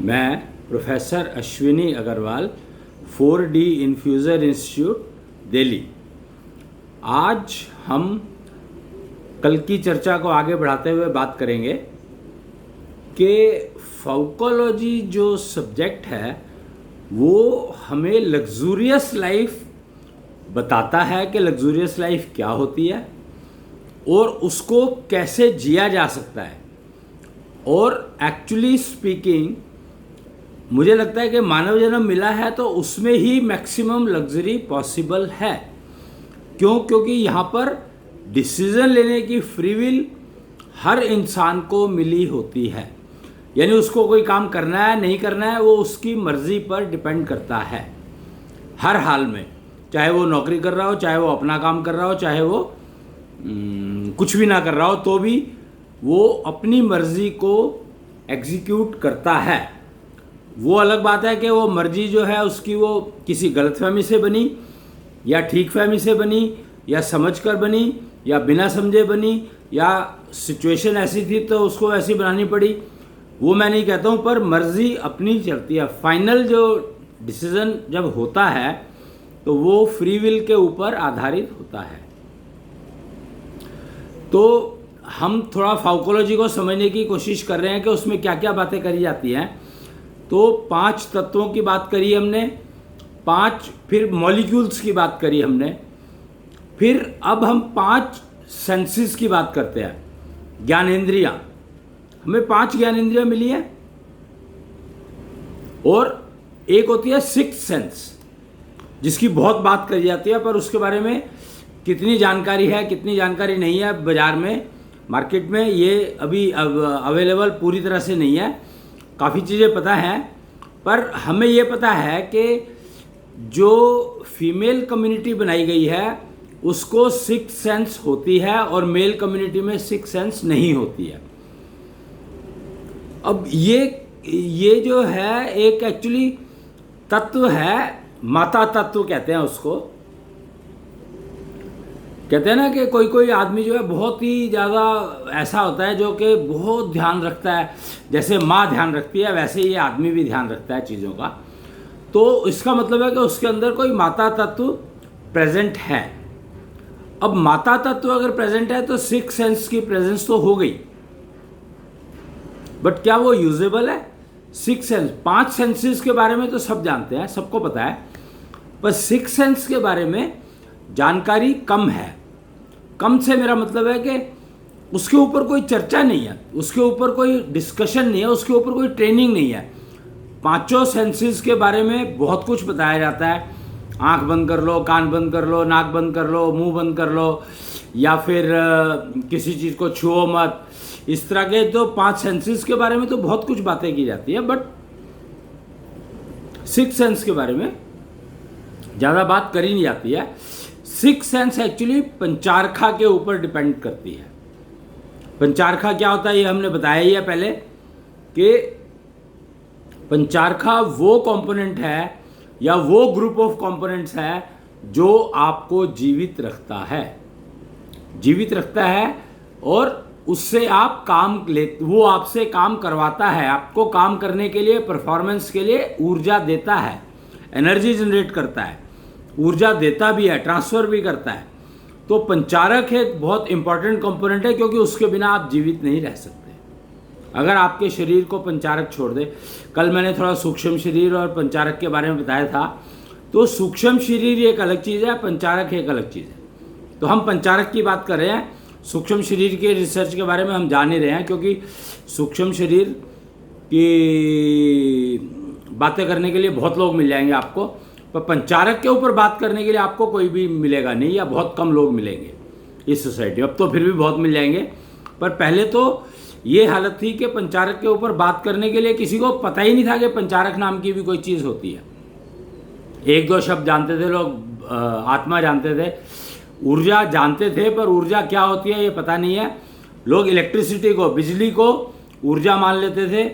मैं professor Ashwini Agrawal 4D infuser institute Delhi. आज हम कल की चर्चा को आगे बढ़ाते हुए बात करेंगे कि फाउकोलॉजी जो सब्जेक्ट है वो हमें लग्जूरियस लाइफ बताता है कि लग्जूरियस लाइफ क्या होती है और उसको कैसे जिया जा सकता है। और एक्चुअली स्पीकिंग मुझे लगता है कि मानव जन्म मिला है तो उसमें ही मैक्सिमम लग्जरी पॉसिबल है। क्यों? क्योंकि यहाँ पर डिसीज़न लेने की फ्री विल हर इंसान को मिली होती है, यानी उसको कोई काम करना है नहीं करना है वो उसकी मर्ज़ी पर डिपेंड करता है हर हाल में, चाहे वो नौकरी कर रहा हो, चाहे वो अपना काम कर रहा हो, चाहे वो कुछ भी ना कर रहा हो, तो भी वो अपनी मर्ज़ी को एग्जीक्यूट करता है। वो अलग बात है कि वो मर्जी जो है उसकी वो किसी गलतफहमी से बनी या ठीक फहमी से बनी या समझकर बनी या बिना समझे बनी या सिचुएशन ऐसी थी तो उसको ऐसी बनानी पड़ी, वो मैं नहीं कहता हूँ, पर मर्जी अपनी चलती है। फाइनल जो डिसीज़न जब होता है तो वो फ्री विल के ऊपर आधारित होता है। तो हम थोड़ा फाउकोलॉजी को समझने की कोशिश कर रहे हैं कि उसमें क्या क्या बातें करी जाती हैं। तो 5 तत्वों की बात करी हमने, 5 फिर मॉलिक्यूल्स की बात करी हमने, फिर अब हम 5 सेंसेस की बात करते हैं। ज्ञानेंद्रियां, हमें 5 ज्ञानेंद्रियां मिली है और एक होती है 6th सेंस जिसकी बहुत बात करी जाती है, पर उसके बारे में कितनी जानकारी है कितनी जानकारी नहीं है बाज़ार में, मार्केट में ये अभी अवेलेबल पूरी तरह से नहीं है। काफ़ी चीज़ें पता हैं, पर हमें ये पता है कि जो फीमेल कम्युनिटी बनाई गई है उसको 6th सेंस होती है और मेल कम्युनिटी में 6th सेंस नहीं होती है। अब ये जो है एक एक्चुअली तत्व है, माता तत्व कहते हैं उसको। कहते हैं ना कि कोई कोई आदमी जो है बहुत ही ज़्यादा ऐसा होता है जो कि बहुत ध्यान रखता है, जैसे माँ ध्यान रखती है वैसे ये आदमी भी ध्यान रखता है चीज़ों का। तो इसका मतलब है कि उसके अंदर कोई माता तत्व प्रेजेंट है। अब माता तत्व अगर प्रेजेंट है तो 6th सेंस की प्रेजेंस तो हो गई, बट क्या वो यूजेबल है? 6th सेंस, 5 सेंसेस के बारे में तो सब जानते हैं, सबको पता है, पर 6th सेंस के बारे में जानकारी कम है। कम से मेरा मतलब है कि उसके ऊपर कोई चर्चा नहीं है, उसके ऊपर कोई डिस्कशन नहीं है, उसके ऊपर कोई ट्रेनिंग नहीं है। 5 सेंसेस के बारे में बहुत कुछ बताया जाता है, आंख बंद कर लो, कान बंद कर लो, नाक बंद कर लो, मुंह बंद कर लो, या फिर किसी चीज़ को छुओ मत, इस तरह के तो 5 सेंसेस के बारे में तो बहुत कुछ बातें की जाती है, बट 6th सेंस के बारे में ज़्यादा बात करी नहीं जाती है। 6th सेंस एक्चुअली पंचारखा के ऊपर डिपेंड करती है। पंचारखा क्या होता है ये हमने बताया ही है पहले कि पंचारखा वो कंपोनेंट है या वो ग्रुप ऑफ कंपोनेंट्स है जो आपको जीवित रखता है और उससे आप काम ले, वो आपसे काम करवाता है, आपको काम करने के लिए, परफॉर्मेंस के लिए ऊर्जा देता है, एनर्जी जनरेट करता है, ऊर्जा देता भी है, ट्रांसफ़र भी करता है। तो पंचारक एक बहुत इंपॉर्टेंट कंपोनेंट है क्योंकि उसके बिना आप जीवित नहीं रह सकते। अगर आपके शरीर को पंचारक छोड़ दे, कल मैंने थोड़ा सूक्ष्म शरीर और पंचारक के बारे में बताया था, तो सूक्ष्म शरीर एक अलग चीज़ है, पंचारक एक अलग चीज़ है। तो हम पंचारक की बात कर रहे हैं, सूक्ष्म शरीर के रिसर्च के बारे में हम जान ही रहे हैं, क्योंकि सूक्ष्म शरीर की बातें करने के लिए बहुत लोग मिल जाएंगे आपको, पर पंचारक के ऊपर बात करने के लिए आपको कोई भी मिलेगा नहीं या बहुत कम लोग मिलेंगे इस सोसाइटी। अब तो फिर भी बहुत मिल जाएंगे, पर पहले तो ये हालत थी कि पंचारक के ऊपर बात करने के लिए किसी को पता ही नहीं था कि पंचारक नाम की भी कोई चीज़ होती है। 1-2 शब्द जानते थे लोग, आत्मा जानते थे, ऊर्जा जानते थे, पर ऊर्जा क्या होती है ये पता नहीं है। लोग इलेक्ट्रिसिटी को, बिजली को ऊर्जा मान लेते थे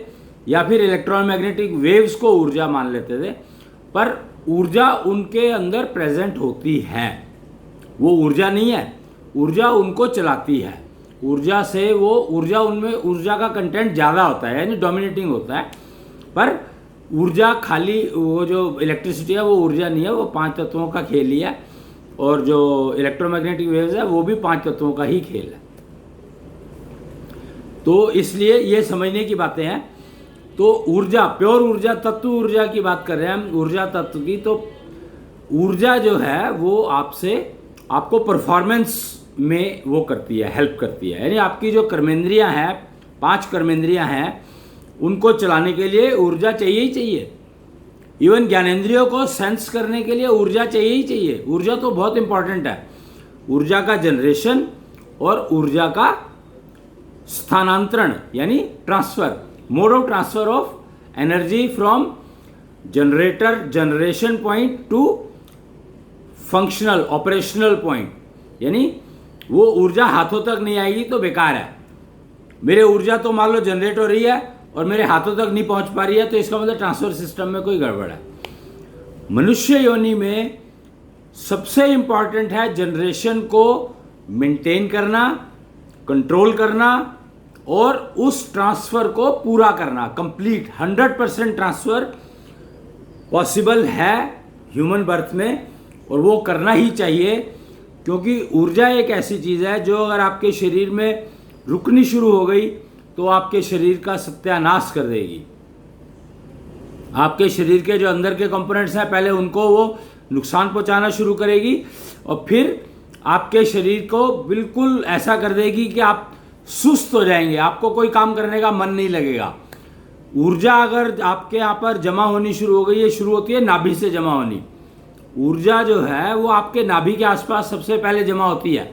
या फिर इलेक्ट्रोमैग्नेटिक वेव्स को ऊर्जा मान लेते थे, पर ऊर्जा उनके अंदर प्रेजेंट होती है। वो ऊर्जा नहीं है, ऊर्जा उनको चलाती है। ऊर्जा से वो ऊर्जा, उनमें ऊर्जा का कंटेंट ज़्यादा होता है, यानी डोमिनेटिंग होता है, पर ऊर्जा खाली वो जो इलेक्ट्रिसिटी है वो ऊर्जा नहीं है, वो 5 तत्वों का खेल ही है, और जो इलेक्ट्रोमैग्नेटिक वेव्स है वो भी 5 तत्वों का ही खेल है। तो इसलिए ये समझने की बातें हैं। तो ऊर्जा, प्योर ऊर्जा, तत्व ऊर्जा की बात कर रहे हैं हम, ऊर्जा तत्व की। तो ऊर्जा जो है वो आपको परफॉर्मेंस में वो करती है, हेल्प करती है। यानी आपकी जो कर्मेंद्रियां हैं, 5 कर्मेंद्रियां हैं, उनको चलाने के लिए ऊर्जा चाहिए ही चाहिए। इवन ज्ञानेंद्रियों को सेंस करने के लिए ऊर्जा चाहिए ही चाहिए। ऊर्जा तो बहुत इंपॉर्टेंट है। ऊर्जा का जनरेशन और ऊर्जा का स्थानांतरण यानी transfer, mode of transfer of energy from generation point two functional operational point. यानी वो ऊर्जा हाथों तक नहीं आएगी तो बेकार है। मेरे ऊर्जा तो मान लो जनरेट हो रही है और मेरे हाथों तक नहीं पहुंच पा रही है, तो इसका मतलब ट्रांसफर सिस्टम में कोई गड़बड़ है। मनुष्य योनि में सबसे इंपॉर्टेंट है जनरेशन को मेंटेन करना, कंट्रोल करना और उस ट्रांसफर को पूरा करना। कंप्लीट 100% ट्रांसफर पॉसिबल है ह्यूमन बर्थ में, और वो करना ही चाहिए, क्योंकि ऊर्जा एक ऐसी चीज़ है जो अगर आपके शरीर में रुकनी शुरू हो गई तो आपके शरीर का सत्यानाश कर देगी। आपके शरीर के जो अंदर के कंपोनेंट्स हैं पहले उनको वो नुकसान पहुंचाना शुरू करेगी, और फिर आपके शरीर को बिल्कुल ऐसा कर देगी कि आप सुस्त हो जाएंगे, आपको कोई काम करने का मन नहीं लगेगा। ऊर्जा अगर आपके यहाँ पर जमा होनी शुरू हो गई, ये शुरू होती है नाभि से जमा होनी। ऊर्जा जो है वो आपके नाभि के आसपास सबसे पहले जमा होती है,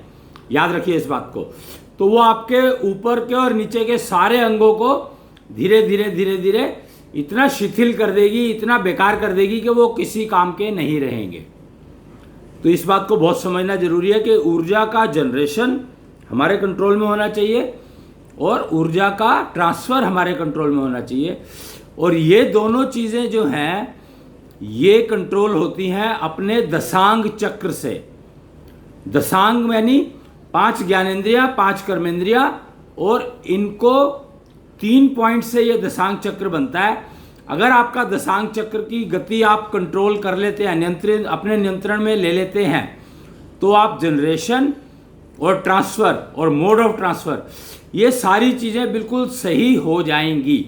याद रखिए इस बात को। तो वो आपके ऊपर के और नीचे के सारे अंगों को धीरे धीरे धीरे धीरे इतना शिथिल कर देगी, इतना बेकार कर देगी कि वो किसी काम के नहीं रहेंगे। तो इस बात को बहुत समझना जरूरी है कि ऊर्जा का जनरेशन हमारे कंट्रोल में होना चाहिए और ऊर्जा का ट्रांसफर हमारे कंट्रोल में होना चाहिए। और ये दोनों चीज़ें जो हैं ये कंट्रोल होती हैं अपने दशांग चक्र से। दशांग यानी 5 ज्ञानेंद्रिया, 5 कर्मेंद्रिया, और इनको 3 पॉइंट से ये दशांग चक्र बनता है। अगर आपका दशांग चक्र की गति आप कंट्रोल कर लेते हैं, अपने नियंत्रण में ले लेते हैं, तो आप जनरेशन और ट्रांसफ़र और मोड ऑफ ट्रांसफ़र ये सारी चीज़ें बिल्कुल सही हो जाएंगी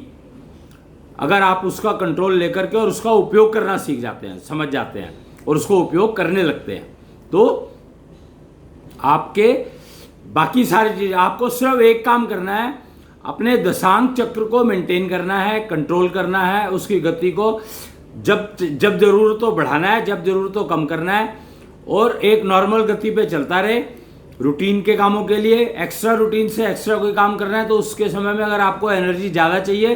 अगर आप उसका कंट्रोल लेकर के और उसका उपयोग करना सीख जाते हैं, समझ जाते हैं और उसको उपयोग करने लगते हैं। तो आपके बाकी सारी चीज़, आपको सिर्फ एक काम करना है, अपने दशांग चक्र को मेंटेन करना है, कंट्रोल करना है, उसकी गति को जब ज़रूरत हो बढ़ाना है, जब ज़रूरत हो कम करना है, और एक नॉर्मल गति पे चलता रहे। रूटीन के कामों के लिए एक्स्ट्रा रूटीन से एक्स्ट्रा कोई काम करना है तो उसके समय में अगर आपको एनर्जी ज़्यादा चाहिए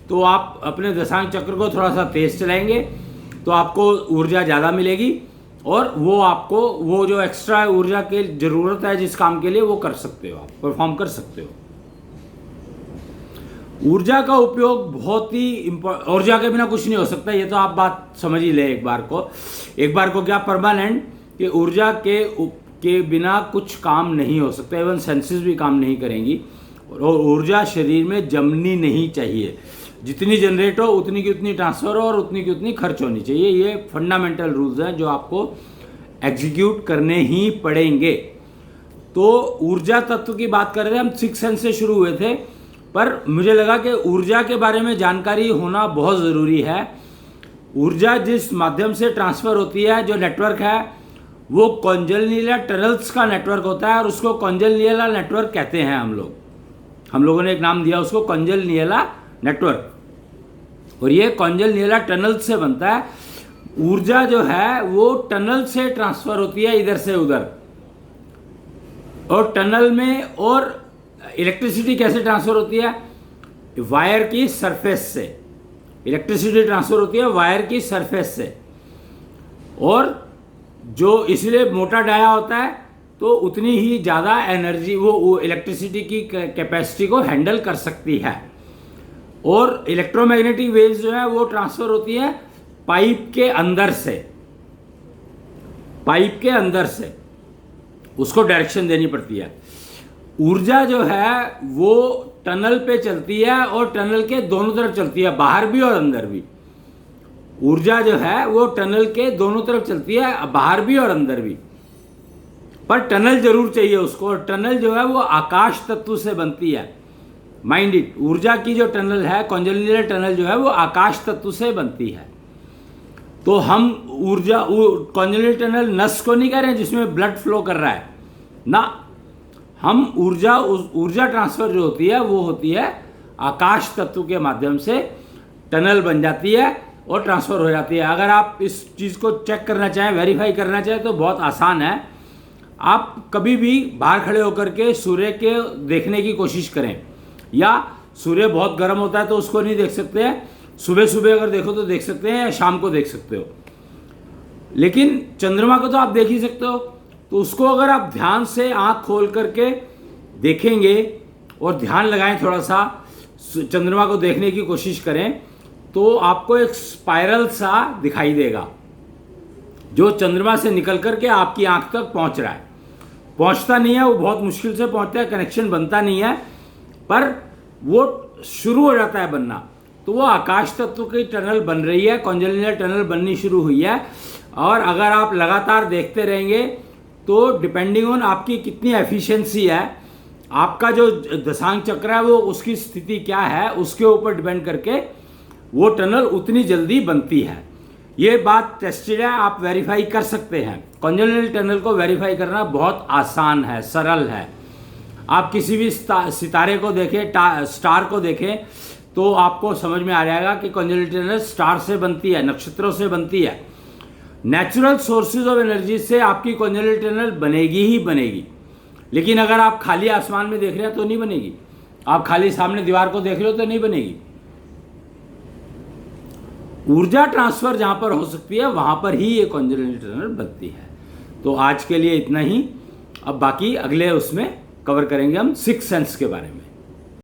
तो आप अपने दशांग चक्र को थोड़ा सा तेज़ चलाएंगे तो आपको ऊर्जा ज़्यादा मिलेगी, और वो आपको वो जो एक्स्ट्रा ऊर्जा की ज़रूरत है जिस काम के लिए वो कर सकते हो, आप परफॉर्म कर सकते हो। ऊर्जा का उपयोग बहुत ही ऊर्जा के बिना कुछ नहीं हो सकता, ये तो आप बात समझ ही ले। एक बार को क्या परमानेंट कि ऊर्जा के बिना कुछ काम नहीं हो सकता, इवन सेंसेस भी काम नहीं करेंगी, और ऊर्जा शरीर में जमनी नहीं चाहिए। जितनी जनरेट हो उतनी की उतनी ट्रांसफ़र हो और उतनी की उतनी खर्च होनी चाहिए। ये फंडामेंटल रूल्स हैं जो आपको एग्जीक्यूट करने ही पड़ेंगे। तो ऊर्जा तत्व की बात कर रहे थे हम, 6 सेंस से शुरू हुए थे, पर मुझे लगा कि ऊर्जा के बारे में जानकारी होना बहुत ज़रूरी है। ऊर्जा जिस माध्यम से ट्रांसफ़र होती है, जो नेटवर्क है, वो कॉन्जनलियला टनल्स का नेटवर्क होता है, और उसको कॉन्जनलियला नेटवर्क कहते हैं हम लोगों ने एक नाम दिया उसको, कॉन्जनलियला नेटवर्क। और ये कॉन्जनलियला टनल से बनता है। ऊर्जा जो है वो टनल से ट्रांसफ़र होती है इधर से उधर, और टनल में, और इलेक्ट्रिसिटी कैसे ट्रांसफ़र होती है? वायर की सरफेस से इलेक्ट्रिसिटी ट्रांसफ़र होती है, वायर की सरफेस से। और जो इसलिए मोटा डाया होता है तो उतनी ही ज़्यादा एनर्जी वो इलेक्ट्रिसिटी की कैपेसिटी को हैंडल कर सकती है। और इलेक्ट्रोमैग्नेटिक वेव्स जो है वो ट्रांसफ़र होती है पाइप के अंदर से उसको डायरेक्शन देनी पड़ती है। ऊर्जा जो है वो टनल पे चलती है और टनल के दोनों तरफ चलती है, बाहर भी और अंदर भी। ऊर्जा जो है वो टनल के दोनों तरफ चलती है, बाहर भी और अंदर भी। पर टनल जरूर चाहिए उसको, और टनल जो है वो आकाश तत्व से बनती है। माइंड इट, ऊर्जा की जो टनल है, कॉन्जेनिटल टनल जो है वो आकाश तत्व से बनती है। तो हम ऊर्जा कॉन्जेनिटल टनल नस को नहीं कह रहे हैं जिसमें ब्लड फ्लो कर रहा है ना, हम ऊर्जा ट्रांसफर जो होती है वो होती है आकाश तत्व के माध्यम से टनल बन जाती है और ट्रांसफर हो जाती है। अगर आप इस चीज़ को चेक करना चाहें, वेरीफाई करना चाहें तो बहुत आसान है। आप कभी भी बाहर खड़े होकर के सूर्य के देखने की कोशिश करें, या सूर्य बहुत गर्म होता है तो उसको नहीं देख सकते हैं, सुबह सुबह अगर देखो तो देख सकते हैं, या शाम को देख सकते हो। लेकिन चंद्रमा को तो आप देख ही सकते हो। तो उसको अगर आप ध्यान से आंख खोल करके देखेंगे और ध्यान लगाएं, थोड़ा सा चंद्रमा को देखने की कोशिश करें, तो आपको एक स्पाइरल सा दिखाई देगा जो चंद्रमा से निकल करके आपकी आंख तक पहुंच रहा है। पहुंचता नहीं है, वो बहुत मुश्किल से पहुंचता है, कनेक्शन बनता नहीं है, पर वो शुरू हो जाता है बनना। तो वो आकाश तत्व की टनल बन रही है, कॉन्जेनिटल टनल बननी शुरू हुई है। और अगर आप लगातार देखते रहेंगे तो डिपेंडिंग ऑन आपकी कितनी एफिशिएंसी है, आपका जो दशांक चक्र है वो उसकी स्थिति क्या है, उसके ऊपर डिपेंड करके वो टनल उतनी जल्दी बनती है। ये बात टेस्टेड है, आप वेरीफाई कर सकते हैं। कॉन्जेनिटल टनल को वेरीफाई करना बहुत आसान है, सरल है। आप किसी भी सितारे को देखें, स्टार को देखें, तो आपको समझ में आ जाएगा कि कॉन्जेनिटल टनल स्टार से बनती है, नक्षत्रों से बनती है। नेचुरल सोर्सेज ऑफ एनर्जी से आपकी कॉन्जेनिटल टनल बनेगी ही बनेगी। लेकिन अगर आप खाली आसमान में देख रहे हैं तो नहीं बनेगी, आप खाली सामने दीवार को देख रहे हो तो नहीं बनेगी। ऊर्जा ट्रांसफर जहां पर हो सकती है वहां पर ही ये कॉन्जेनिटल टनल बनती है। तो आज के लिए इतना ही। अब बाकी अगले उसमें कवर करेंगे हम सिक्स सेंस के बारे में।